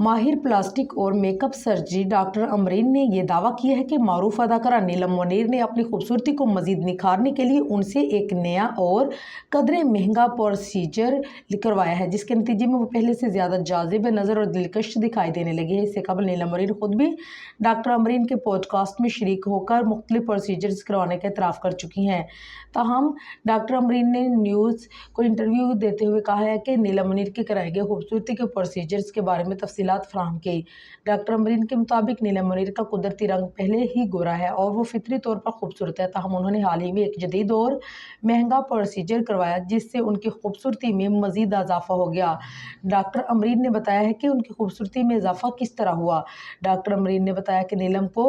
माहिर प्लास्टिक और makeup surgery doctor Amreen ने ये दावा किया है कि मारूफ अदाकारा नीलम मुनीर ने अपनी खूबसूरती को मजीद निखारने के लिए उनसे एक नया और कदरे महंगा प्रोसीजर करवाया है, जिसके नतीजे में वो पहले से ज़्यादा जाज़िब नज़र और दिलकश दिखाई देने लगी है। इससे कबल नीलम मुनीर खुद भी डॉक्टर अमरीन के पॉडकास्ट में शरीक होकर मुख्तलिफ प्रोसीजर्स करवाने का एतराफ़ कर चुकी हैं। ताहम डॉक्टर अमरीन ने न्यूज़ को इंटरव्यू देते हुए कहा है कि नीलम मुनीर के कराए गए खूबसूरती के प्रोसीजर्स के बारे में तफसीलात फराहम की। डॉक्टर अमरीन के मुताबिक नीलम मुनीर का कुदरती रंग पहले ही गोरा है और वो फितरी तौर पर खूबसूरत है। ताहम उन्होंने हाल ही में एक जदीद और महंगा प्रोसीजर करवाया जिससे उनकी खूबसूरती में मज़ीद इजाफा हो गया। डॉक्टर अमरीन ने बताया है कि उनकी खूबसूरती में इजाफा किस तरह हुआ। डॉक्टर अमरीन ने बताया कि नीलम को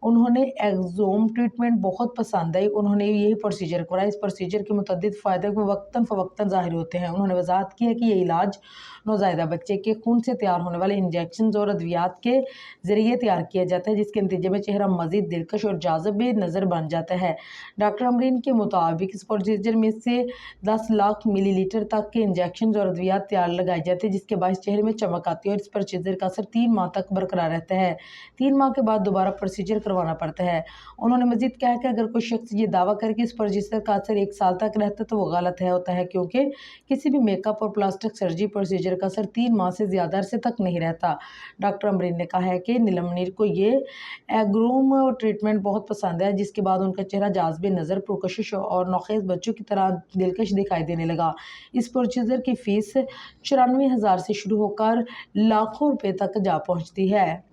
उन्होंने एक्सोम ट्रीटमेंट बहुत पसंद आई। उन्होंने यही प्रोसीजर कराया। इस प्रोसीजर के मुतअद्दिद फ़ायदे वक्तन फ़वक्तन ज़ाहिर होते हैं। उन्होंने वजाहत की है कि ये इलाज नौज़ायदा बच्चे के खून से तैयार होने वाले इंजेक्शन और अद्वियात के ज़रिए तैयार किया जाता है, जिसके नतीजे में चेहरा मज़ीद दिलकश और जाज़िब नज़र बन जाता है। डॉक्टर अमरीन के मुताबिक इस प्रोसीजर में से 10 लाख मिलीलीटर तक के इंजेक्शन और अद्वियात तैयार लगाए जाते हैं, जिसके बायस चेहरे में चमक आती है और इस प्रोसीजर का असर 3 माह तक बरकरार रहता है। 3 माह के बाद दोबारा प्रोसीजर करवाना पड़ता है। उन्होंने मज़ीद कहा कि अगर कोई शख्स ये दावा करे कि इस प्रोसीजर का असर 1 साल तक रहता है तो वो गलत होता है, क्योंकि किसी भी मेकअप और प्लास्टिक सर्जरी प्रोसीजर का असर 3 माह से ज़्यादा अरसे तक नहीं रहता। डॉक्टर अमरीन ने कहा है कि नीलम मुनीर को ये एग्रोम ट्रीटमेंट बहुत पसंद है, जिसके बाद उनका चेहरा जाज़िब नज़र, पुरकशिश और नौखेज़ बच्चों की तरह दिलकश दिखाई देने लगा। इस प्रोसीजर की फ़ीस 94,000 से शुरू होकर लाखों रुपए तक जा पहुँचती है।